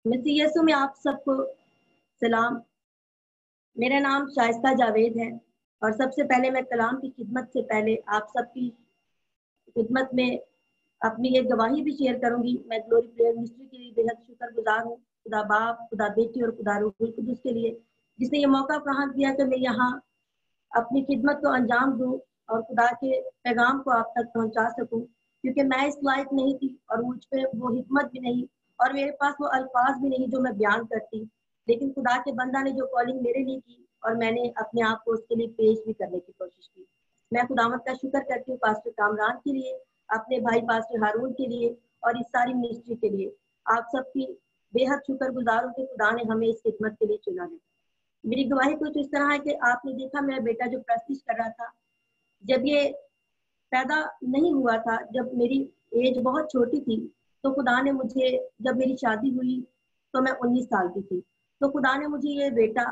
मसीह यीशु में आप सबको सलाम। मेरा नाम शाइस्ता जावेद है और सबसे पहले मैं कलाम की खिदमत से पहले आप सबकी खिदमत में अपनी एक गवाही भी शेयर करूंगी। मैं ग्लोरी प्रेयर मिनिस्ट्री के लिए बेहद शुक्रगुजार हूँ, खुदा बाप, खुदा बेटी और खुदा रूहुल कुदुस के लिए, जिसने ये मौका फराहम किया कि मैं यहाँ अपनी खिदमत को अंजाम दूं और खुदा के पैगाम को आप तक पहुंचा सकूं, क्योंकि मैं इस लायक नहीं थी और मुझ पे वो हिकमत भी नहीं और मेरे पास वो अल्फाज भी नहीं जो मैं बयान करती। लेकिन खुदा के बंदा ने जो कॉलिंग मेरे लिए की और मैंने अपने आप को उसके लिए पेश भी करने की कोशिश की। मैं खुदावत का शुक्र करती हूँ पास्टर कामरान के लिए, अपने भाई पास्टर हारून के लिए और इस सारी मिनिस्ट्री के लिए। आप सबकी बेहद शुक्रगुजार हूँ कि खुदा ने हमें इस खिदमत के लिए चुना है। मेरी गवाही कुछ इस तरह है कि आपने देखा मेरा बेटा जो प्रैक्टिस कर रहा था, जब ये पैदा नहीं हुआ था, जब मेरी एज बहुत छोटी थी, तो खुदा ने मुझे, जब मेरी शादी हुई तो मैं 19 साल की थी, तो खुदा ने मुझे ये बेटा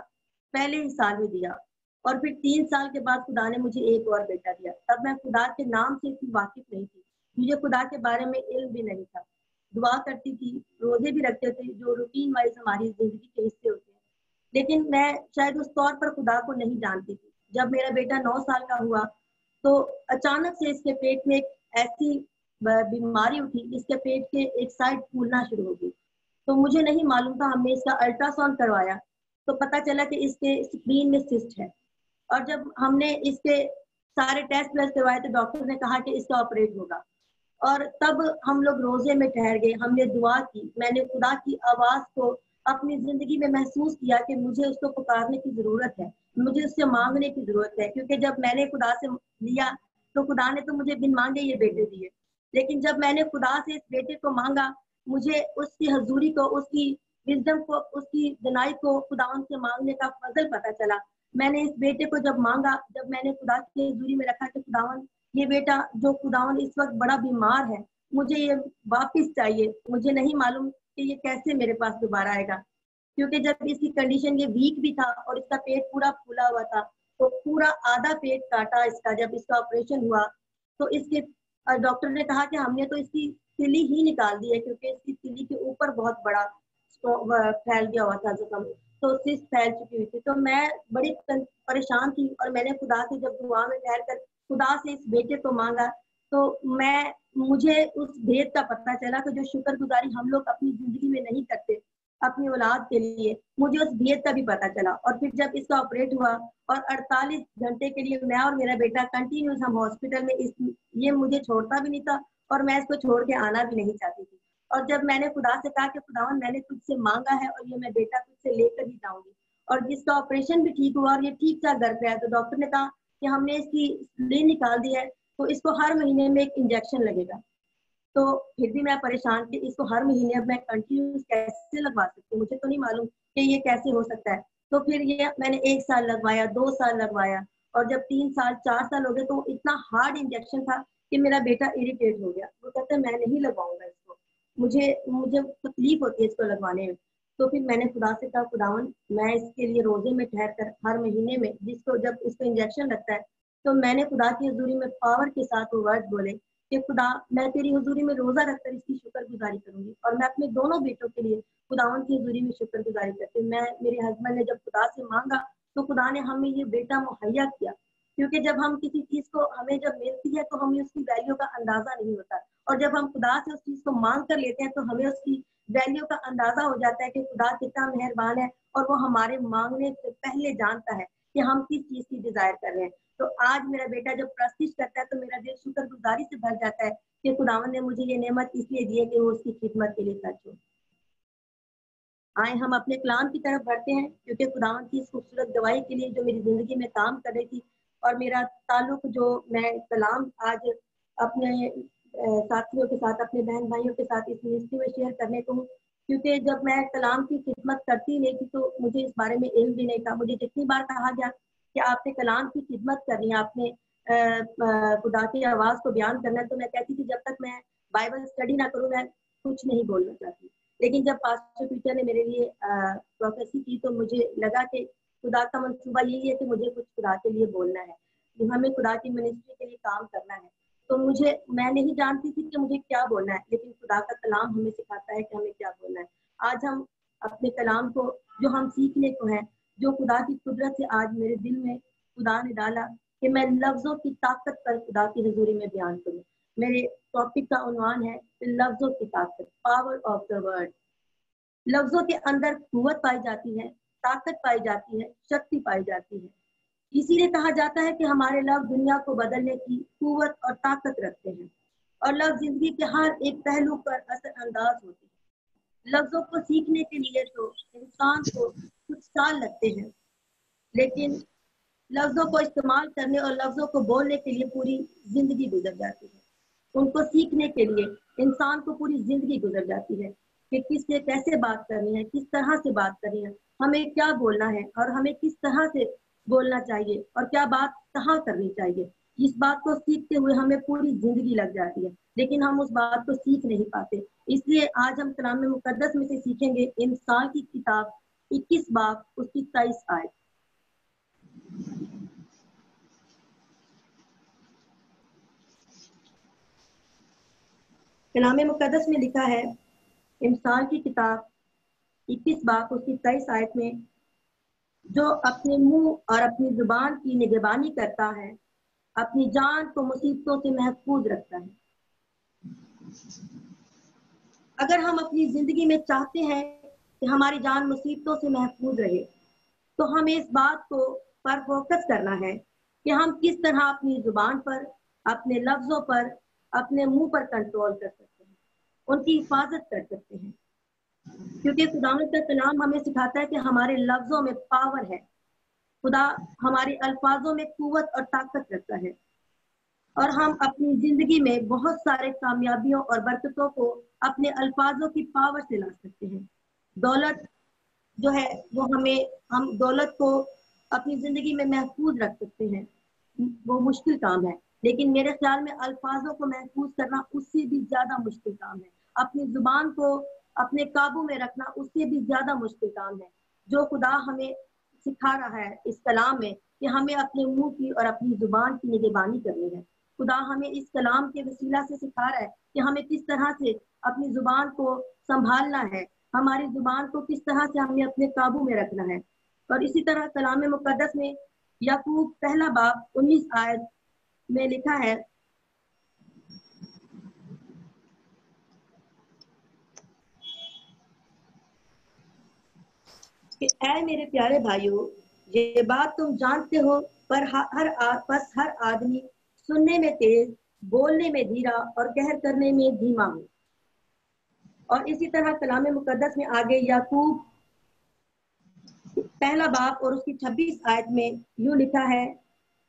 पहले ही साल में दिया और फिर 3 साल के बाद खुदा ने मुझे एक और बेटा दिया। तब मैं खुदा के नाम से इतनी वाकिफ नहीं थी, मुझे खुदा के बारे में इल्म भी नहीं था। दुआ करती थी, रोजे भी रखते थे, जो रूटीन वाइज हमारी जिंदगी के हिस्से होते हैं, लेकिन मैं शायद उस तौर पर खुदा को नहीं जानती थी। जब मेरा बेटा 9 साल का हुआ तो अचानक से इसके पेट में एक ऐसी बीमारी उठी, इसके पेट के एक साइड फूलना शुरू हो गई। तो मुझे नहीं मालूम था, हमने इसका अल्ट्रासाउंड करवाया तो पता चला कि इसके स्क्रीन में सिस्ट है। और जब हमने इसके सारे टेस्ट करवाए तो डॉक्टर ने कहा कि इसका ऑपरेट होगा। और तब हम लोग रोजे में ठहर गए, हमने दुआ की, मैंने खुदा की आवाज को अपनी जिंदगी में महसूस किया कि मुझे उसको पुकारने की जरूरत है, मुझे उससे मांगने की जरूरत है, क्योंकि जब मैंने खुदा से लिया तो खुदा ने तो मुझे बिन मांगे ये बेटे दिए। लेकिन जब मैंने खुदा से इस बेटे को मांगा, मुझे उसकी हजूरी को, उसकी विजडम को, उसकी दनाई को खुदावन से मांगने का फजल पता चला। मैंने इस बेटे को जब मांगा, जब मैंने खुदा की हजूरी में रखा कि खुदावन ये बेटा जो खुदावन इस वक्त बड़ा बीमार है, मुझे ये वापस चाहिए, मुझे नहीं मालूम कि ये कैसे मेरे पास दोबारा आएगा, क्योंकि जब इसकी कंडीशन ये वीक भी था और इसका पेट पूरा फूला हुआ था, तो पूरा आधा पेट काटा इसका। जब इसका ऑपरेशन हुआ तो इसके डॉक्टर ने कहा कि हमने तो इसकी तिली ही निकाल दी है, क्योंकि इसकी तिली के ऊपर बहुत बड़ा फैल गया हुआ था जख्म, तो सिस्ट फैल चुकी हुई थी। तो मैं बड़ी परेशान थी और मैंने खुदा से जब दुआ में ठहर कर खुदा से इस बेटे को मांगा, तो मुझे उस भेद का पता चला कि जो शुक्रगुजारी हम लोग अपनी जिंदगी में नहीं करते अपनी औलाद के लिए, मुझे उस भेद का भी पता चला। और फिर जब इसका ऑपरेट हुआ और 48 घंटे के लिए मैं और मेरा बेटा कंटिन्यूस हम हॉस्पिटल में, ये मुझे छोड़ता भी नहीं था और मैं इसको छोड़ के आना भी नहीं चाहती थी। और जब मैंने खुदा से कहा कि खुदावन मैंने तुझसे मांगा है और ये मैं बेटा तुझसे लेकर ही जाऊंगी, और जिसका ऑपरेशन भी ठीक हुआ और ये ठीक ठाक घर पे आया, तो डॉक्टर ने कहा कि हमने इसकी स्प्लीन निकाल दी है, तो इसको हर महीने में एक इंजेक्शन लगेगा। तो फिर भी मैं परेशान कि इसको हर महीने अब मैं कंटिन्यूस कैसे लगवा सकती हूँ, मुझे तो नहीं मालूम कि ये कैसे हो सकता है। तो फिर ये मैंने 1 साल लगवाया, 2 साल लगवाया, और जब 3 साल 4 साल हो गए तो इतना हार्ड इंजेक्शन था कि मेरा बेटा इरिटेट हो गया। वो कहता है मैं नहीं लगवाऊंगा इसको, मुझे मुझे तकलीफ होती है इसको लगवाने में। तो फिर मैंने खुदा से कहा खुदावन मैं इसके लिए रोजे में ठहर कर हर महीने में, जिसको जब इसको इंजेक्शन लगता है, तो मैंने खुदा की हजूरी में पावर के साथ वो वर्ड बोले कि खुदा मैं तेरी हुजूरी में रोजा रखकर इसकी शुक्रगुजारी करूंगी। और मैं अपने दोनों बेटों के लिए खुदावन की हुजूरी में शुक्रगुजारी करती हूँ। मैं, मेरे हस्बैंड ने जब खुदा से मांगा तो खुदा ने हमें ये बेटा मुहैया किया, क्योंकि जब हम किसी चीज को हमें जब मिलती है तो हमें उसकी वैल्यू का अंदाजा नहीं होता, और जब हम खुदा से उस चीज को मांग कर लेते हैं तो हमें उसकी वैल्यू का अंदाजा हो जाता है कि खुदा कितना मेहरबान है और वो हमारे मांगने से पहले जानता है कि हम किस चीज की डिजायर कर रहे हैं। तो आज मेरा बेटा जब प्रस्तिश करता है तो मेरा दिल शुक्रगुजारी से भर जाता है कि खुदावन ने मुझे ये नेमत इसलिए दी है कि वो उसकी खिदमत के लिए खर्च हो। आए हम अपने कलाम की तरफ बढ़ते हैं, क्योंकि खुदावन की इस खूबसूरत गवाही के लिए जो मेरी जिंदगी में काम कर रही थी और मेरा ताल्लुक जो मैं कलाम आज अपने साथियों के साथ, अपने बहन भाइयों के साथ इस मिनिस्ट्री में शेयर करने को हूँ, क्योंकि जब मैं कलाम की खिदमत करती नहीं थी तो मुझे इस बारे में इल्म भी नहीं था। मुझे जितनी बार कहा गया कि आपने कलाम की खिदमत करनी है, आपने खुदा की आवाज को बयान करना है, तो मैं कहती थी जब तक मैं बाइबल स्टडी ना करूँ मैं कुछ नहीं बोलना चाहती। लेकिन जब पास्टर पीटर ने मेरे लिए प्रोफेसी की तो मुझे लगा कि खुदा का मंसूबा यही है कि मुझे कुछ खुदा के लिए बोलना है, हमें खुदा की मिनिस्ट्री के लिए काम करना है। तो मैं नहीं जानती थी कि मुझे क्या बोलना है, लेकिन खुदा का कलाम हमें सिखाता है कि हमें क्या बोलना है। आज हम अपने कलाम को, जो हम सीखने को है, जो खुदा की कुदरत से आज मेरे दिल में खुदा ने डाला कि मैं लफ्ज़ों की ताकत पर खुदा की हजूरी में बयान करूं। मेरे टॉपिक का उन्वान है लफ्ज़ों की ताकत, पावर ऑफ द वर्ड। लफ्ज़ों के अंदर कुव्वत पाई जाती है, ताकत पाई जाती है, शक्ति पाई जाती है। इसीलिए कहा जाता है कि हमारे लफ्ज़ दुनिया को बदलने की कुव्वत और ताकत रखते हैं और लफ्ज़ जिंदगी के हर एक पहलू पर असर अंदाज होते हैं। लफ्ज़ों को सीखने के लिए तो इंसान को कुछ साल लगते हैं, लेकिन लफ्ज़ों को इस्तेमाल करने और लफ्ज़ों को बोलने के लिए पूरी जिंदगी गुजर जाती है। उनको सीखने के लिए इंसान को पूरी जिंदगी गुजर जाती है कि किससे कैसे बात करनी है, किस तरह से बात करनी है, हमें क्या बोलना है और हमें किस तरह से बोलना चाहिए और क्या बात कहाँ करनी चाहिए। इस बात को सीखते हुए हमें पूरी जिंदगी लग जाती है, लेकिन हम उस बात को सीख नहीं पाते। इसलिए आज हम कलाम मुकद्दस में से सीखेंगे इंसान की किताब 21 बाब उसकी 23 आयत। कलाम मुकद्दस में लिखा है, इंसान की किताब 21 बाब उसकी 23 आयत में, जो अपने मुंह और अपनी जुबान की निगरानी करता है अपनी जान को मुसीबतों से महफूज रखता है। अगर हम अपनी जिंदगी में चाहते हैं कि हमारी जान मुसीबतों से महफूज रहे, तो हमें इस बात को पर फोकस करना है कि हम किस तरह अपनी जुबान पर, अपने लफ्जों पर, अपने मुंह पर कंट्रोल कर सकते हैं, उनकी हिफाजत कर सकते हैं। क्योंकि खुदा का कलाम हमें सिखाता है कि हमारे लफ्जों में पावर है। खुदा हमारे अल्फाजों में कुव्वत और ताकत रखता है और हम अपनी जिंदगी में बहुत सारे कामयाबियों और बरकतों को अपने अल्फाजों की पावर से ला सकते हैं। दौलत जो है वो हम दौलत को अपनी जिंदगी में महफूज रख सकते हैं, वो मुश्किल काम है, लेकिन मेरे ख्याल में अल्फाजों को महफूज करना उससे भी ज्यादा मुश्किल काम है। अपनी जुबान को अपने काबू में रखना उससे भी ज्यादा मुश्किल काम है, जो खुदा हमें सिखा रहा है इस कलाम में कि हमें अपने मुंह की और अपनी जुबान की निगरानी करनी है। खुदा हमें इस कलाम के वसीला से सिखा रहा है कि हमें किस तरह से अपनी जुबान को संभालना है, हमारी जुबान को किस तरह से हमें अपने काबू में रखना है। और इसी तरह कलाम मुकद्दस में याकूब पहला बाब 19 आयत में लिखा है कि ऐ मेरे प्यारे भाइयों, ये बात तुम जानते हो, पर हर आदमी सुनने में तेज, बोलने में धीरा और कहर करने में धीमा हो। और इसी तरह कलाम मुकद्दस में आगे याकूब पहला बाब और उसकी 26 आयत में यूं लिखा है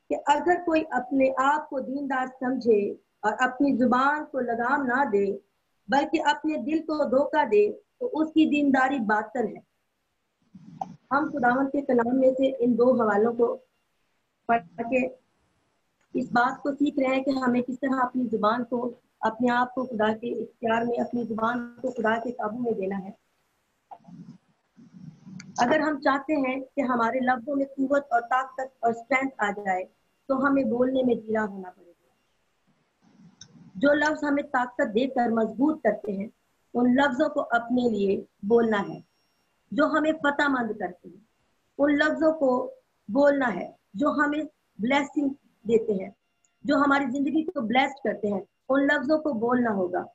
कि अगर कोई अपने आप को दीनदार समझे और अपनी जुबान को लगाम ना दे, बल्कि अपने दिल को धोखा दे, तो उसकी दीनदारी बातिल है। हम खुदावंद के कलाम में से इन दो हवालों को पढ़ के इस बात को सीख रहे हैं कि हमें किस तरह अपनी जुबान को, अपने आप को खुदा के इख्तियार में, अपनी जुबान को खुदा के काबू में देना है। अगर हम चाहते हैं कि हमारे लफ्जों में कुव्वत और ताकत और स्ट्रेंथ आ जाए, तो हमें बोलने में ढीला होना पड़ेगा। जो लफ्ज हमें ताकत देकर मजबूत करते हैं, उन लफ्जों को अपने लिए बोलना है। जो हमें फतहमंद करते हैं, उन लफ्जों को बोलना है। जो हमें ब्लेसिंग देते हैं, जो हमारी जिंदगी को ब्लेस्ड करते हैं, उन लफ्जों को बोलना होगा।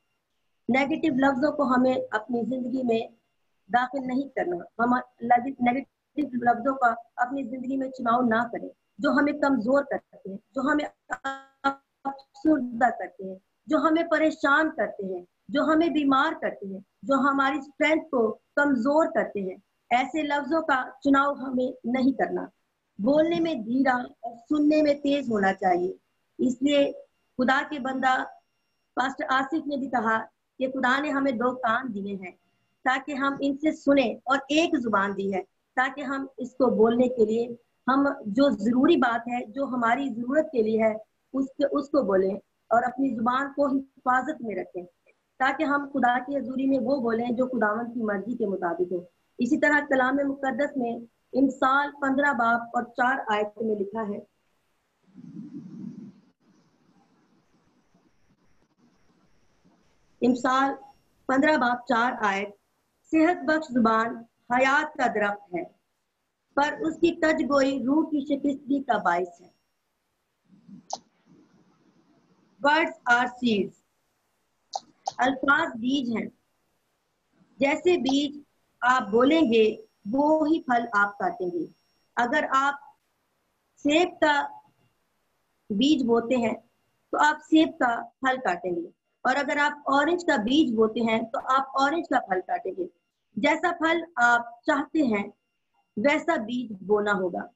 नेगेटिव लफ्जों को हमें अपनी जिंदगी में दाखिल नहीं करना। हम नेगेटिव लफ्जों का अपनी जिंदगी में चुनाव ना करें, जो हमें कमजोर करते हैं, जो हमें अफसुर्दा करते हैं, जो हमें परेशान करते हैं, जो हमें बीमार करते हैं, जो हमारी स्ट्रेंथ को कमजोर करते हैं। ऐसे लफ्जों का चुनाव हमें नहीं करना। बोलने में धीरा और सुनने में तेज होना चाहिए। इसलिए खुदा के बंदा पास्टर आसिफ ने भी कहा कि खुदा ने हमें दो कान दिए हैं ताकि हम इनसे सुने, और एक जुबान दी है ताकि हम इसको बोलने के लिए, हम जो जरूरी बात है, जो हमारी जरूरत के लिए है, उसको बोलें और अपनी जुबान को हिफाजत में रखें, ताकि हम खुदा की हजूरी में वो बोलें जो खुदावंद की मर्जी के मुताबिक हो। इसी तरह कलाम मुकद्दस में इंसाल 15 बाब और 4 आयत में लिखा है, इंसाल 15 बाब 4 आयत, सेहत बख्श जुबान हयात का दरख्त है, पर उसकी कजगोई रूह की शिकस्तगी का बाइस है। वर्ड्स आर सीड्स, अल्फाज बीज हैं। जैसे बीज आप बोलेंगे वो ही फल आप काटेंगे। अगर आप सेब का बीज बोते हैं तो आप सेब का फल काटेंगे, और अगर आप ऑरेंज का बीज बोते हैं तो आप ऑरेंज का फल काटेंगे। जैसा फल आप चाहते हैं वैसा बीज बोना होगा।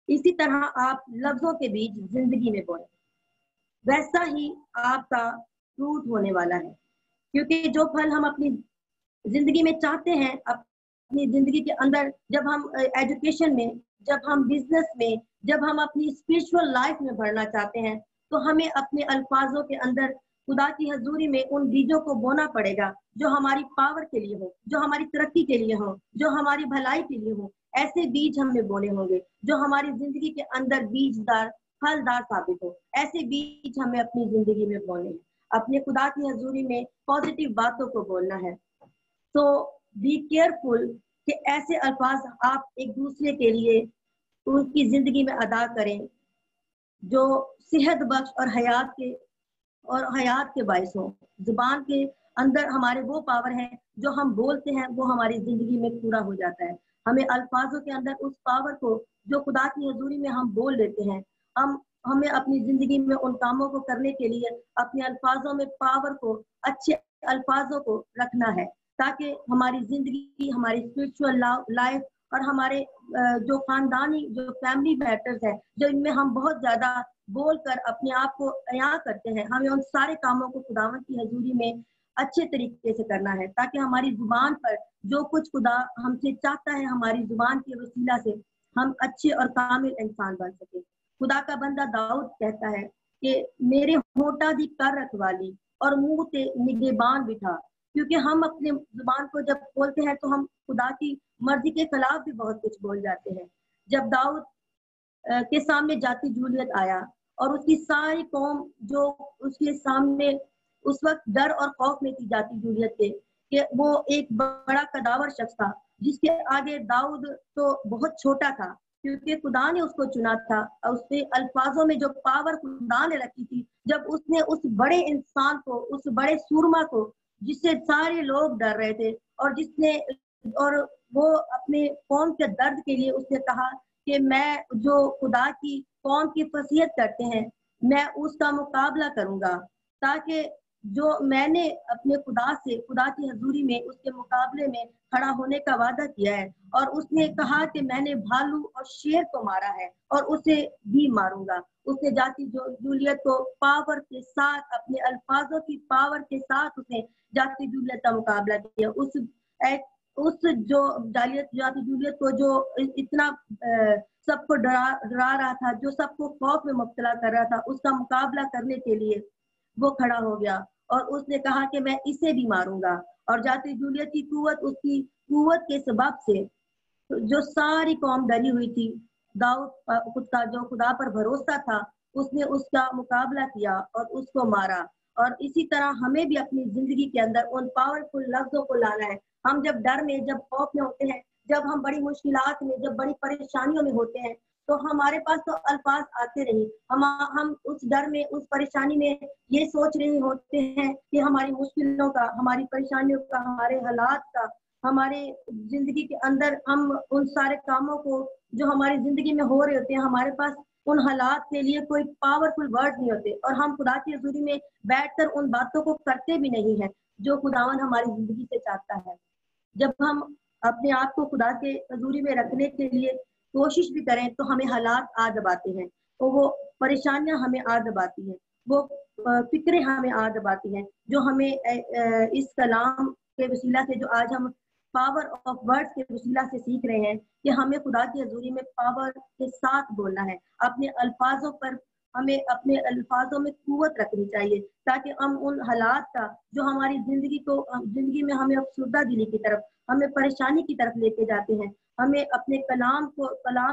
इसी तरह आप लफ्जों के बीज जिंदगी में बोए, वैसा ही आपका फ्रूट होने वाला है। क्योंकि जो फल हम अपनी जिंदगी में चाहते हैं, अपनी जिंदगी के अंदर, जब हम एजुकेशन में, जब हम बिजनेस में, जब हम अपनी स्पिरिचुअल लाइफ में बढ़ना चाहते हैं, तो हमें अपने अल्फाजों के अंदर खुदा की हजूरी में उन बीजों को बोना पड़ेगा जो हमारी पावर के लिए हो, जो हमारी तरक्की के लिए हो, जो हमारी भलाई के लिए हो। ऐसे बीज हमें बोने होंगे जो हमारी जिंदगी के अंदर बीजदार, फलदार साबित हो। ऐसे बीज हमें अपनी जिंदगी में बोने हैं। अपने खुदा की हजूरी में पॉजिटिव बातों को बोलना है। तो बी केयरफुल कि ऐसे अल्फाज आप एक दूसरे के लिए उनकी जिंदगी में अदा करें जो सेहत बख्श और हयात के बायस हो। जुबान के अंदर हमारे वो पावर है जो हम बोलते हैं वो हमारी जिंदगी में पूरा हो जाता है। हमें अल्फाजों के अंदर उस पावर को जो खुदा की हजूरी में हम बोल देते हैं, हमें अपनी जिंदगी में उन कामों को करने के लिए अपने अल्फाजों में पावर को, अच्छे अल्फाजों को रखना है, ताकि हमारी जिंदगी, हमारी स्पिरिचुअल लाइफ और हमारे जो खानदानी, जो फैमिली मैटर्स है, जो इनमें हम बहुत ज्यादा बोलकर अपने आप को अया करते हैं, हमें उन सारे कामों को खुदावंद की हजूरी में अच्छे तरीके से करना है, ताकि हमारी जुबान पर जो कुछ खुदा हमसे चाहता है, हमारी जुबान के वसीला से हम अच्छे और कामिल इंसान बन सके। खुदा का बंदा दाऊद कहता है कि मेरे होठा दी कर रखवाली और मुंह ते निगेबान बिठा। क्योंकि हम अपने जुबान को जब बोलते हैं तो हम खुदा की मर्जी के खिलाफ भी बहुत कुछ बोल जाते हैं। जब दाऊद के सामने जाति जूलियत आया और उसकी सारी कौम जो उसके सामने उस वक्त डर और खौफ में थी जाति जूलियत के, कि वो एक बड़ा कदावर शख्स था जिसके आगे दाऊद तो बहुत छोटा था, क्योंकि खुदा ने उसको चुना था। और उसके अल्फाजों में जो पावर खुदा ने रखी थी, जब उसने उस बड़े इंसान को, उस बड़े सूरमा को, जिससे सारे लोग डर रहे थे, और वो अपने कौम के दर्द के लिए उसने कहा कि मैं जो खुदा की कौम की फसीहत करते हैं मैं उसका मुकाबला करूंगा, ताकि जो मैंने अपने खुदा से, खुदा की हजूरी में उसके मुकाबले में खड़ा होने का वादा किया है। और उसने कहा कि मैंने भालू और शेर को मारा है और उसे भी मारूंगा। उसने जाति जूलियत को पावर के साथ, अपने अल्फाजों की पावर के साथ उसने जाति जूलियत का मुकाबला किया। उस जो जाति जूलियत को जो इतना सबको डरा रहा था, जो सबको खौफ में मुब्तला कर रहा था, उसका मुकाबला करने के लिए वो खड़ा हो गया और उसने कहा कि मैं इसे भी मारूंगा। और जाति जूलियत की कुव्वत, उसकी कुव्वत के सबब से जो सारी कौम डरी हुई थी, दाऊद खुद का जो खुदा पर भरोसा था, उसने उसका मुकाबला किया और उसको मारा। और इसी तरह हमें भी अपनी जिंदगी के अंदर उन पावरफुल लफ्जों को लाना है। हम जब डर में, जब खौफ में होते हैं, जब हम बड़ी मुश्किलात में, जब बड़ी परेशानियों में होते हैं, तो हमारे पास तो अल्फाज आते नहीं। हम उस डर में, उस परेशानी में ये सोच रहे होते हैं कि हमारी मुश्किलों का, हमारी परेशानियों का, हमारे हालात का, हमारे जिंदगी के अंदर हम उन सारे कामों को जो हमारी जिंदगी में हो रहे होते हैं, हमारे पास उन हालात के लिए कोई पावरफुल वर्ड नहीं होते, और हम खुदा की हजूरी में बैठकर उन बातों को करते भी नहीं है जो खुदावन हमारी जिंदगी से चाहता है। जब हम अपने आप को खुदा के हजूरी में रखने के लिए कोशिश भी करें तो हमें हालात आ दबाते हैं, तो वो परेशानियां हमें आ दबाती हैं, वो फिक्रें हमें आ दबाती हैं, जो हमें इस कलाम के वसीला से, जो आज हम पावर ऑफ वर्ड्स के वसीला से सीख रहे हैं कि हमें खुदा की हजूरी में पावर के साथ बोलना है। अपने अल्फाजों पर, हमें अपने अल्फाजों में कुव्वत रखनी चाहिए, ताकि हम उन हालात का जो हमारी जिंदगी में हमें अफसुर्दा दिली की तरफ, हमें परेशानी की तरफ लेके जाते हैं, हमें अपने कलाम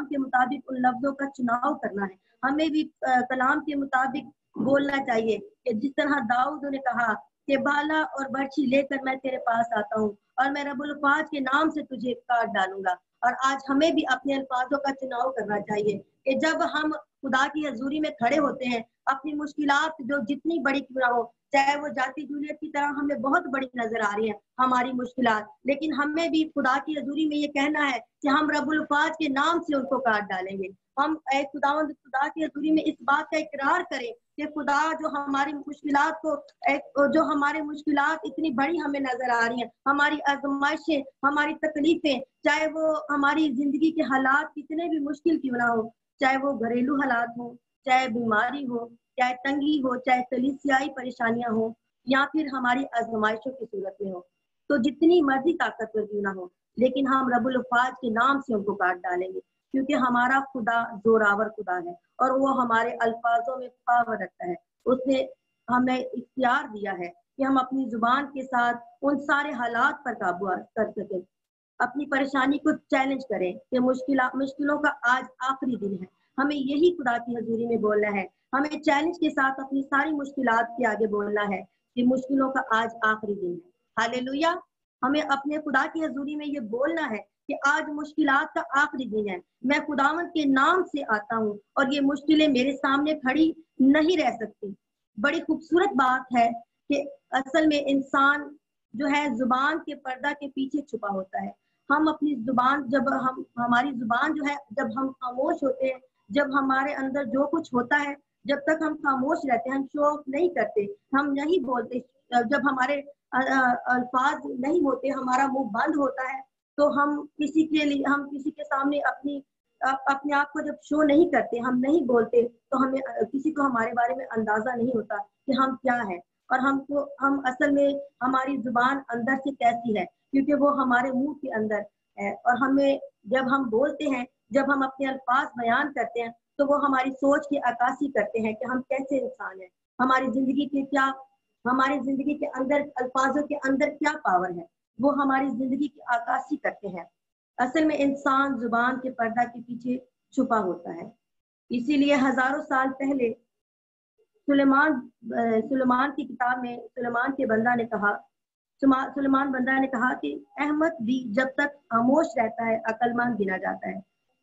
के मुताबिक उन लफ्जों का चुनाव करना है। हमें भी कलाम के मुताबिक बोलना चाहिए कि जिस तरह दाऊद ने कहा कि भाला और बर्छी लेकर मैं तेरे पास आता हूँ और मैं रब्बुल फाज के नाम से तुझे काट डालूंगा। और आज हमें भी अपने अल्फाजों का चुनाव करना चाहिए कि जब हम खुदा की हजूरी में खड़े होते हैं, अपनी मुश्किलात जो जितनी बड़ी क्यों ना हो, चाहे वो जाति जूलियत की तरह हमें बहुत बड़ी नजर आ रही है हमारी मुश्किलात, लेकिन हमें भी खुदा की हजूरी में ये कहना है कि हम रब्बुल फाज के नाम से उनको काट डालेंगे। हम खुदा की हजूरी में इस बात का इकरार करें कि खुदा जो हमारी मुश्किलात को जो हमारी मुश्किलात इतनी बड़ी हमें नजर आ रही हैं, हमारी आजमाइशें, हमारी तकलीफें, चाहे वो हमारी जिंदगी के हालात कितने भी मुश्किल क्यों ना हो, चाहे वो घरेलू हालात हो, चाहे बीमारी हो, चाहे तंगी हो, चाहे कलीसियाई परेशानियां हो, या फिर हमारी आजमाइशों की सूरत में हो, तो जितनी मर्जी ताकतवर क्यों ना हो, लेकिन हम रब्बुल फाज के नाम से उनको काट डालेंगे, क्योंकि हमारा खुदा जोरावर खुदा है और वो हमारे अल्फाजों में पावर रखता है। उसने हमें इख्तियार दिया है कि हम अपनी जुबान के साथ उन सारे हालात पर काबू कर सकें, अपनी परेशानी को चैलेंज करें कि मुश्किलों का आज आखिरी दिन है। हमें यही खुदा की हजूरी में बोलना है, हमें चैलेंज के साथ अपनी सारी मुश्किलात के आगे बोलना है कि मुश्किलों का आज आखिरी दिन है। हालेलुया। हमें अपने खुदा की हजूरी में ये बोलना है कि आज मुश्किलात का आखिरी दिन है, मैं खुदावंद के नाम से आता हूँ और ये मुश्किलें मेरे सामने खड़ी नहीं रह सकती। बड़ी खूबसूरत बात है कि असल में इंसान जो है जुबान के पर्दा के पीछे छुपा होता है। हम अपनी जुबान जब हमारी जुबान जो है, जब हम खामोश होते हैं, जब हमारे अंदर जो कुछ होता है, जब तक हम खामोश रहते हैं, हम शो ऑफ नहीं करते, हम नहीं बोलते, जब हमारे अल्फाज नहीं होते, हमारा मुंह बंद होता है, तो हम किसी के सामने अपने आप को जब शो नहीं करते, हम नहीं बोलते, तो हमें किसी को हमारे बारे में अंदाजा नहीं होता कि हम क्या है और हम असल में हमारी जुबान अंदर से कैसी है, क्योंकि वो हमारे मुंह के अंदर है। और हमें जब हम बोलते हैं, जब हम अपने अल्फाज बयान करते हैं, तो वो हमारी सोच की अक्कासी करते हैं कि हम कैसे इंसान हैं, हमारी जिंदगी के अंदर अल्फाजों के अंदर क्या पावर है, वो हमारी जिंदगी की अक्कासी करते हैं। असल में इंसान जुबान के पर्दा के पीछे छुपा होता है। इसीलिए हजारों साल पहले सुलेमान की किताब में सुलेमान बंदा ने कहा कि अहमद भी जब तक खामोश रहता है अक्लमंद गिना जाता है।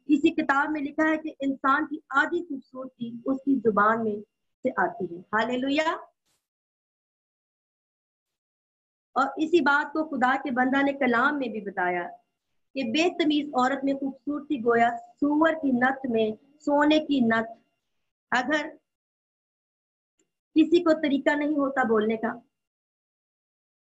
इसी किताब में लिखा है कि इंसान की आधी खूबसूरती उसकी जुबान में से आती है। हालेलुया। और इसी बात को खुदा के बंदा ने कलाम में भी बताया कि बेतमीज औरत में खूबसूरती गोया सूअर की नत में सोने की नत। अगर किसी को तरीका नहीं होता बोलने का,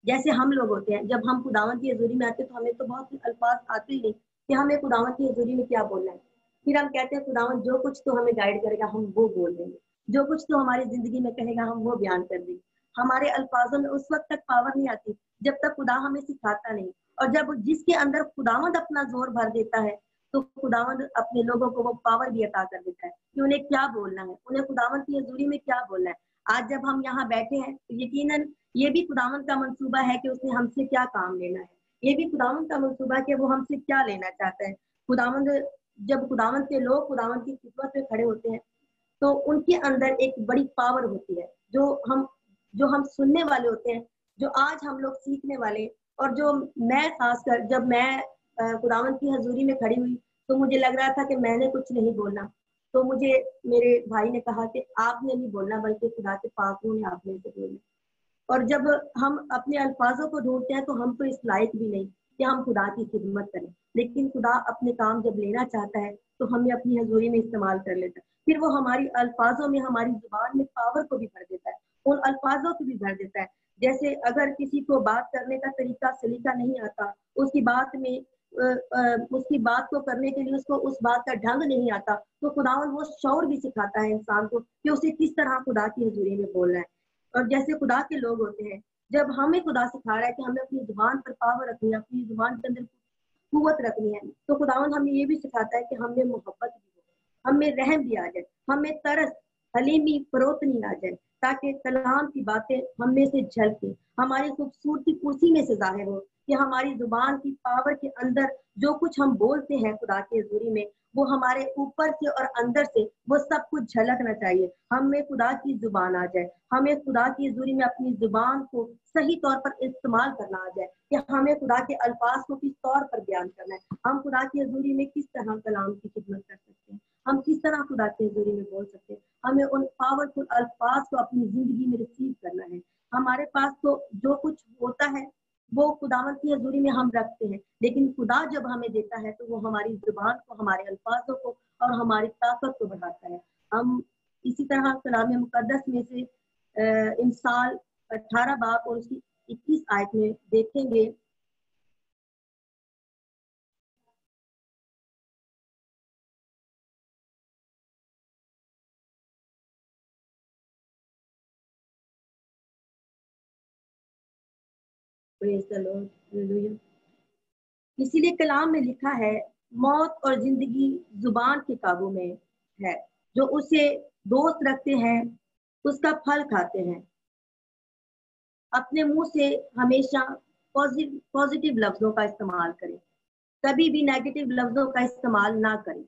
जैसे हम लोग होते हैं, जब हम खुदावंद की हजूरी में आते हैं तो हमें तो बहुत से अल्फाज आते ही नहीं कि हमें खुदावंद की हजूरी में क्या बोलना है। फिर हम कहते हैं खुदावंद जो कुछ तो हमें गाइड करेगा हम वो बोल देंगे, जो कुछ तो हमारी जिंदगी में कहेगा हम वो बयान कर देंगे। हमारे अल्फाजों में उस वक्त तक पावर नहीं आती जब तक खुदा हमें सिखाता नहीं, और जब जिसके अंदर खुदावंद अपना जोर भर देता है तो खुदावंद अपने लोगों को वो पावर भी अता कर देता है कि उन्हें क्या बोलना है, उन्हें खुदावंद की हजूरी में क्या बोलना है। आज जब हम यहाँ बैठे हैं तो यकीनन ये भी खुदावंद का मंसूबा है कि उसने हमसे क्या काम लेना है, ये भी खुदावंद का मंसूबा है कि वो हमसे क्या लेना चाहता है। जब खुदावंद के लोग खुदावंद की खिदमत में खड़े होते हैं तो उनके अंदर एक बड़ी पावर होती है जो हम सुनने वाले होते हैं, जो आज हम लोग सीखने वाले। और जो मैं खासकर जब मैं खुदावंद की हजूरी में खड़ी हुई तो मुझे लग रहा था कि मैंने कुछ नहीं बोलना, तो मुझे मेरे भाई ने कहा कि आपने नहीं बोलना बल्कि खुदा के पाक ने आपने से बोलना। और जब हम अपने अल्फाजों को ढूंढते हैं तो हम तो इस लायक भी नहीं कि हम खुदा की खिदमत करें, लेकिन खुदा अपने काम जब लेना चाहता है तो हमें अपनी हजूरी में इस्तेमाल कर लेता है। फिर वो हमारी अल्फाजों में, हमारी जुबान में पावर को भी भर देता है, उन अल्फाजों को भी भर देता है। जैसे अगर किसी को बात करने का तरीका सलीका नहीं आता, उसकी बात को करने के लिए उसको उस बात का ढंग नहीं आता, तो खुदावंद वो शौर भी सिखाता है इंसान को कि उसे किस तरह खुदा की हजूरी में बोलना है। और जैसे खुदा के लोग होते हैं, जब हमें खुदा सिखा रहा है कि हमें अपनी जुबान पर पावर रखनी है, अपनी जुबान के अंदर कुव्वत रखनी है, तो खुदावंद हमें ये भी सिखाता है कि हमें मोहब्बत भी हो, हमें रहम भी आ जाए, हमें तरस हलीमी फरोतनी आ जाए, ताकि कलाम की बातें हम में से झलके, हमारी खूबसूरती उसी में से जाहिर हो کہ ہماری زبان کی پاور کے اندر جو کچھ ہم بولتے ہیں خدا کی حضوری میں وہ ہمارے اوپر سے اور اندر سے وہ سب کچھ جھلکنا چاہیے. ہمیں خدا کی زبان آ جائے, ہمیں خدا کی حضوری میں اپنی زبان کو صحیح طور پر استعمال کرنا آ جائے کہ ہمیں خدا کے الفاظ کو کس طور پر بیان کرنا ہے, ہم خدا کی حضوری میں کس طرح کلام کی خدمت کر سکتے ہیں, ہم کس طرح خدا کی حضوری میں بول سکتے ہیں. ہمیں ان پاورفل الفاظ کو اپنی زندگی میں ریسیو کرنا ہے. ہمارے پاس تو جو کچھ ہوتا ہے وہ خداوند کی حضوری میں ہم رکھتے ہیں, لیکن خدا جب ہمیں دیتا ہے تو وہ ہماری زبان کو, ہمارے الفاظوں کو اور ہماری طاقت کو بڑھاتا ہے. ہم اسی طرح کلام مقدس میں سے امثال 18 باب اور اس کی 21 آیت میں دیکھیں گے. اسی لیے کلام میں لکھا ہے موت اور زندگی زبان کے قابو میں ہے, جو اسے دوست رکھتے ہیں اس کا پھل کھاتے ہیں. اپنے منہ سے ہمیشہ پازیٹیو لفظوں کا استعمال کریں, کبھی بھی نیگیٹو لفظوں کا استعمال نہ کریں.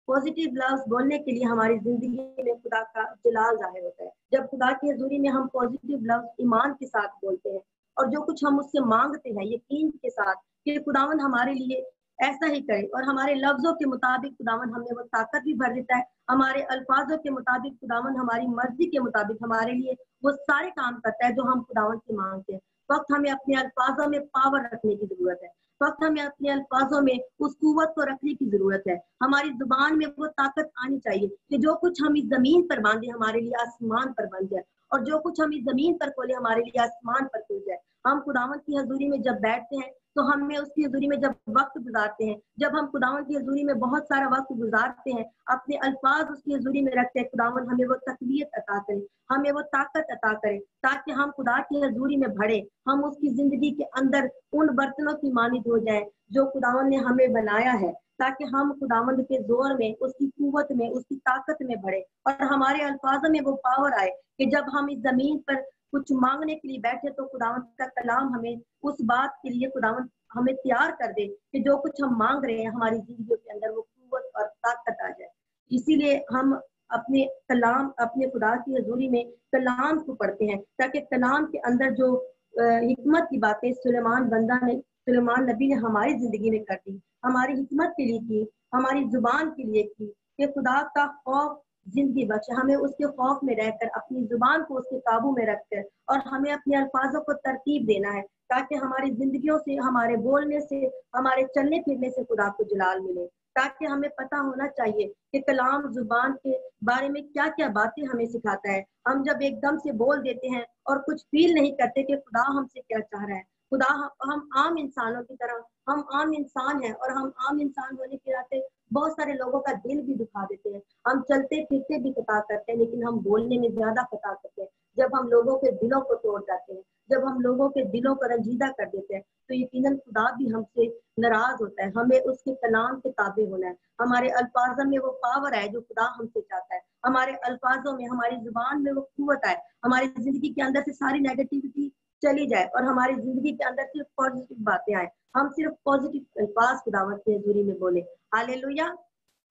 پازیٹیو لفظ بولنے کے لیے ہماری زندگی میں خدا کا جلال ظاہر ہوتا ہے. جب خدا کی حضوری میں ہم پازیٹیو لفظ ایمان کے ساتھ بولتے ہیں اور جو کچھ ہم اس سے مانگتے ہیں یقین کے ساتھ کہ خداوند ہمارے لیے ایسا ہی کرے, اور ہمارے لفظوں کے مطابق خداوند ہمیں وہ طاقت بھی بھر دیتا ہے, ہمارے الفاظوں کے مطابق خداوند ہماری مرضی کے مطابق ہمارے لیے وہ سارے کام کرتا ہے جو ہم خداوند سے مانگتے ہیں. وقت ہمیں اپنے الفاظوں میں پاور رکھنے کی ضرورت ہے, وقت ہمیں اپنے الفاظوں میں اس قوت کو رکھنے کی ضرورت ہے. ہماری زبان میں وہ طاقت آنی چاہیے کہ جو کچھ ہم اس زمین پر باندھے ہمارے لیے آسمان پر بن جائے, اور جو کچھ ہم اس زمین پر کھولے ہمارے لیے آسمان پر کھل جائے. ہم خداوند کی حضوری میں جب بیٹھتے ہیں تو ہمیں اس کی حضوری میں جب وقت گزارتے ہیں, جب ہم خداوند کی حضوری میں بہت سارا وقت گزارتے ہیں, اپنے الفاظ اس کی حضوری میں رکھتے ہیں, خداوند ہمیں وہ تقویت عطا کرے, ہمیں وہ طاقت عطا کرے تاکہ ہم خدا کی حضوری میں بڑھے, ہم اس کی زندگی کے اندر ان برتنوں کی مانند ہو جائیں جو خداوند نے ہمیں بنایا ہے, تاکہ ہم خداوند کے زور میں, اس کی قوت میں, اس کی طاقت میں بڑھے, اور ہمارے الفاظوں میں وہ پاور آئے کہ جب ہم اس زمین پر کچھ مانگنے کے لیے بیٹھے تو خداوند کا کلام ہمیں اس بات کے لیے خداوند ہمیں تیار کر دے کہ جو کچھ ہم مانگ رہے ہیں ہماری زندگیوں کے اندر وہ قوت اور طاقت آ جائے. اسی لیے ہم اپنے کلام, اپنے خدا کی حضوری میں کلام کو پڑھتے ہیں تاکہ کلام کے اندر جو حکمت کی باتیں سلیمان نبی نے ہماری زندگی میں کر دی, ہماری حکمت کے لیے کی, ہماری زبان کے لیے کی, کہ خدا کا خوف زندگی بخشے. ہمیں اس کے خوف میں رہ کر اپنی زبان کو اس کے قابو میں رکھ کر اور ہمیں اپنے الفاظوں کو ترتیب دینا ہے تاکہ ہماری زندگیوں سے, ہمارے بولنے سے, ہمارے چلنے پھرنے سے خدا کو جلال ملے. تاکہ ہمیں پتہ ہونا چاہیے کہ کلام زبان کے بارے میں کیا کیا باتیں ہمیں سکھاتا ہے. ہم جب ایک دم سے بول دیتے ہیں اور کچھ فیل نہیں کرتے کہ خدا ہم سے کیا چاہ رہا ہے. خدا ہم عام انسانوں کی طرح, ہم عام انسان ہیں اور ہم عام انسان ہونے کے ناطے بہت سارے لوگوں کا دل بھی دکھا دیتے ہیں. ہم چلتے پھرتے بھی خطا کرتے ہیں لیکن ہم بولنے میں زیادہ خطا کرتے ہیں. جب ہم لوگوں کے دلوں کو توڑ جاتے ہیں, جب ہم لوگوں کے دلوں کو رنجیدہ کر دیتے ہیں تو یقیناً خدا بھی ہم سے ناراض ہوتا ہے. ہمیں اس کے کلام کے تابع ہونا ہے. ہمارے الفاظوں میں وہ پاور ہے جو خدا ہم سے چاہتا ہے, ہمارے الفاظوں میں, ہماری زبان میں وہ قوت ہے, ہماری زندگی کے اندر سے ساری نیگیٹیوٹی چلی جائے اور ہماری زندگی کے اندر صرف پازیٹیو باتیں آئیں. ہم صرف پازیٹیو الفاظ خداوند کی حضوری میں بولیں. ہاللیلویا.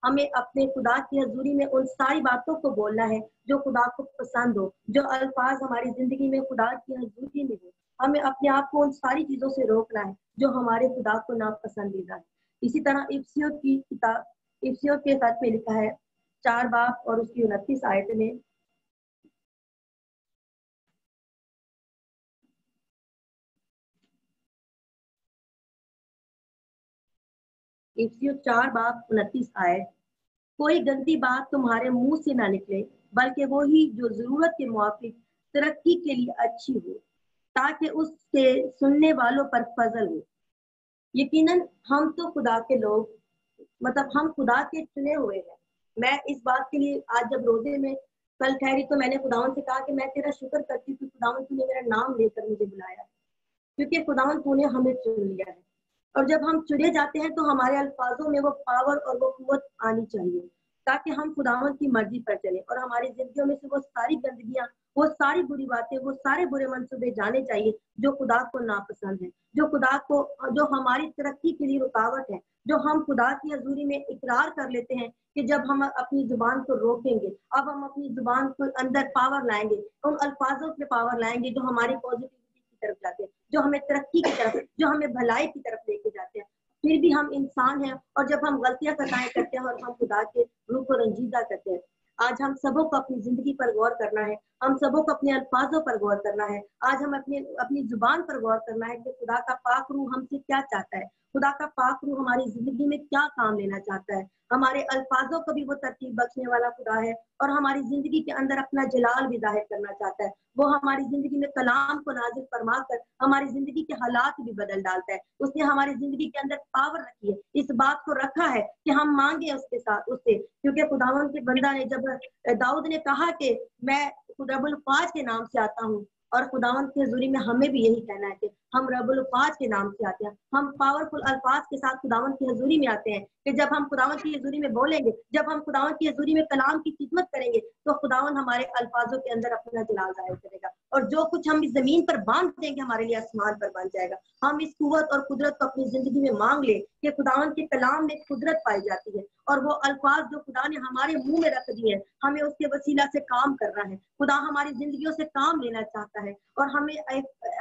ہمیں اپنے خدا کی حضوری میں ان ساری باتوں کو بولنا ہے جو خدا کو پسند ہو, جو الفاظ ہماری زندگی میں خدا کی حضوری میں ہو. ہمیں اپنے آپ کو ان ساری چیزوں سے روکنا ہے جو ہمارے خدا کو ناپسندیدہ ہے. اسی طرح افسیوں کی کتاب, افسیوں کے خط میں لکھا ہے 4 باب اور اس کی 29 آیت میں, افسیوں 4 باب 29 آیت, کوئی گندی بات تمہارے منہ سے نہ نکلے بلکہ وہی جو ضرورت کے موافق ترقی کے لیے اچھی ہو تاکہ اس سے سننے والوں پر فضل ہو. یقیناً ہم تو خدا کے لوگ, مطلب ہم خدا کے چنے ہوئے ہیں. میں اس بات کے لیے آج جب روزے میں کل ٹھہری تو میں نے خداوند سے کہا کہ میں تیرا شکر کرتی ہوں کہ خداوند تو نے میرا نام لے کر مجھے بلایا ہے, کیونکہ خداوند تو نے ہمیں چن لیا ہے. اور جب ہم چنے جاتے ہیں تو ہمارے الفاظوں میں وہ پاور اور وہ قوت آنی چاہیے تاکہ ہم خداوند کی مرضی پر چلیں اور ہماری زندگیوں میں سے وہ ساری گندگیاں वो सारी बुरी बातें, वो सारे बुरे मंसूबे जाने चाहिए जो खुदा को नापसंद है, जो खुदा को, जो हमारी तरक्की के लिए रुकावट है, जो हम खुदा की हजूरी में इकरार कर लेते हैं कि जब हम अपनी जुबान को रोकेंगे, अब हम अपनी जुबान को अंदर पावर लाएंगे, उन अल्फाजों पे पावर लाएंगे जो हमारी पॉजिटिविटी की तरफ जाते हैं, जो हमें तरक्की की तरफ, जो हमें भलाई की तरफ लेके जाते हैं। फिर भी हम इंसान हैं, और जब हम गलतियां खताएं करते हैं और हम खुदा के रूह को रंजीदा करते हैं। आज हम सबों को अपनी जिंदगी पर गौर करना है, हम सबों को अपने अल्फाजों पर गौर करना है। आज हम अपनी जुबान पर गौर करना है कि खुदा का पाक रूह हमसे क्या चाहता है, खुदा का पाक रूह हमारी जिंदगी में क्या काम लेना चाहता है। हमारे अल्फाजों को भी वो तरतीब बख्शने वाला खुदा है, और हमारी जिंदगी के अंदर अपना जलाल भी जाहिर करना चाहता है। वो हमारी जिंदगी में कलाम को नाजिल फरमा कर हमारी जिंदगी के हालात भी बदल डालता है। उसने हमारी जिंदगी के अंदर पावर रखी है, इस बात को रखा है कि हम मांगे उसके साथ उससे, क्योंकि खुदावन के बंदा ने, जब दाऊद ने कहा कि मैं रब्बुल फाज के नाम से आता हूँ, और खुदावन की हजूरी में हमें भी यही कहना है कि हम रब्बुल फाज के नाम से आते हैं, हम पावरफुल अल्फाज के साथ खुदावन की हजूरी में आते हैं कि जब हम खुदावन की हजूरी में बोलेंगे, जब हम खुदावन की हजूरी में कलाम की खिदमत करेंगे, तो खुदावन हमारे अल्फाजों के अंदर अपना जलाल जाहिर करेगा, और जो कुछ हम इस जमीन पर बांध देंगे हमारे लिए आसमान पर बन जाएगा। हम इस कुव्वत और कुदरत को अपनी जिंदगी में मांग ले कि खुदावन के कलाम में कुदरत पाई जाती है, और वो अल्फाज जो खुदा ने हमारे मुंह में रख दिए हैं, हमें उसके वसीला से काम करना है। खुदा हमारी जिंदगियों से काम लेना चाहता है, और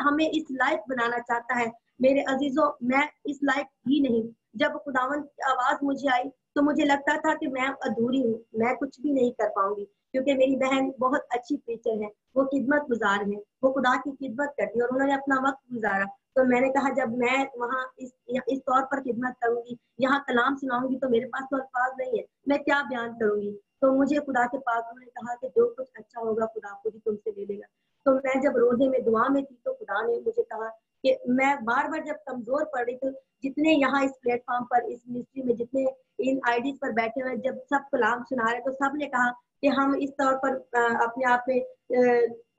हमें इस लायक बनाना चाहता है। मेरे अजीजों, मैं इस लायक ही नहीं। जब खुदावन की आवाज मुझे आई तो मुझे लगता था कि मैं अधूरी हूँ, मैं कुछ भी नहीं कर पाऊंगी, क्योंकि मेरी बहन बहुत अच्छी टीचर है, वो खिदमत गुजार है, वो खुदा की खिदमत करती है, और उन्होंने अपना वक्त गुजारा। तो मैंने कहा जब मैं वहाँ इस तौर पर खिदमत करूंगी, यहाँ कलाम सुनाऊंगी, तो मेरे पास तो अल्फाज नहीं है, मैं क्या बयान करूंगी। तो मुझे खुदा के पाक ने कहा कि जो कुछ अच्छा होगा खुदा खुद ही तुमसे ले लेगा। तो मैं जब रोजे में दुआ में थी, तो खुदा ने मुझे कहा कि मैं बार बार जब कमजोर पड़ रही थी, जितने यहाँ इस प्लेटफॉर्म पर, इस मिनिस्ट्री में जितने इन आईडीज पर बैठे हुए, जब सब कलाम सुना रहे, तो सब ने कहा कि हम इस तौर पर अपने आप में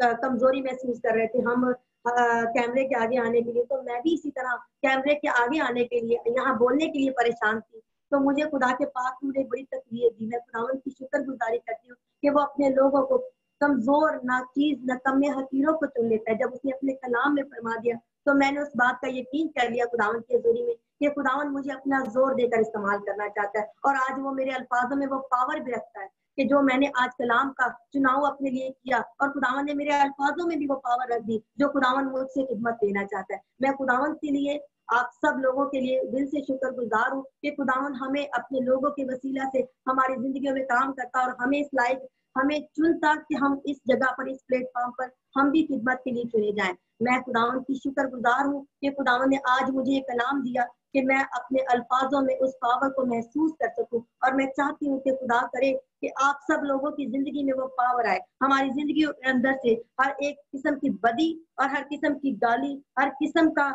कमजोरी महसूस कर रहे थे, हम कैमरे के आगे आने के लिए, तो मैं भी इसी तरह कैमरे के आगे आने के लिए, यहाँ बोलने के लिए परेशान थी। तो मुझे खुदा के पाक ने बड़ी तकलीफ दी। मैं खुदावन की शुक्रगुजारी करती हूँ कि वो अपने लोगों को, कमजोर, नाचीज, नकम्मे, हकीरों को चुन लेता है। जब उसने अपने कलाम में फरमा दिया, तो मैंने उस बात का यकीन कर लिया खुदावन की हजूरी में कि खुदावन मुझे अपना जोर देकर इस्तेमाल करना चाहता है, और आज वो मेरे अल्फाजों में वो पावर भी रखता है कि जो मैंने आज कलाम का चुनाव अपने लिए किया, और खुदावन ने मेरे अल्फाजों में भी वो पावर रख दी जो खुदावन मुझसे खिदमत देना चाहता है। मैं खुदावन के लिए, आप सब लोगों के लिए दिल से शुक्रगुजार हूँ कि खुदावन हमें अपने लोगों के वसीला से हमारी जिंदगियों में काम करता, और हमें इस लायक, हमें चुनता कि हम इस जगह पर, इस प्लेटफॉर्म पर हम भी खिदमत के लिए चुने जाएं। मैं खुदावन की शुक्रगुजार हूँ कि खुदावन ने आज मुझे ये कलाम दिया कि मैं अपने अल्फाजों में उस पावर को महसूस कर सकूं, और मैं चाहती हूँ कि खुदा करे कि आप सब लोगों की जिंदगी में वो पावर आए, हमारी जिंदगी के अंदर से हर एक किस्म की बदी और हर किस्म की गाली, हर किस्म का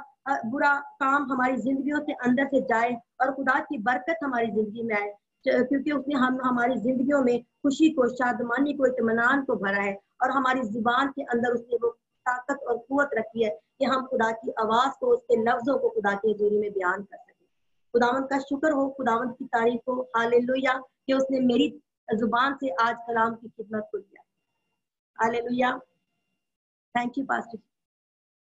बुरा काम हमारी जिंदगियों से अंदर से जाए, और खुदा की बरकत हमारी जिंदगी में आए, क्योंकि उसने हमारी जिंदगियों में खुशी को, शादमानी को, इत्मीनान को भरा है, और हमारी जुबान के अंदर उसने वो ताकत और कुव्वत रखी है कि हम खुदा की आवाज को, उसके लफ्जों को खुदा की हजूरी में बयान कर सके। खुदावन का शुक्र हो, खुदावन की तारीफ हो, हालेलुया, कि उसने मेरी जुबान से आज कलाम की खिदमत को दिया। हालेलुया। Thank you pastor.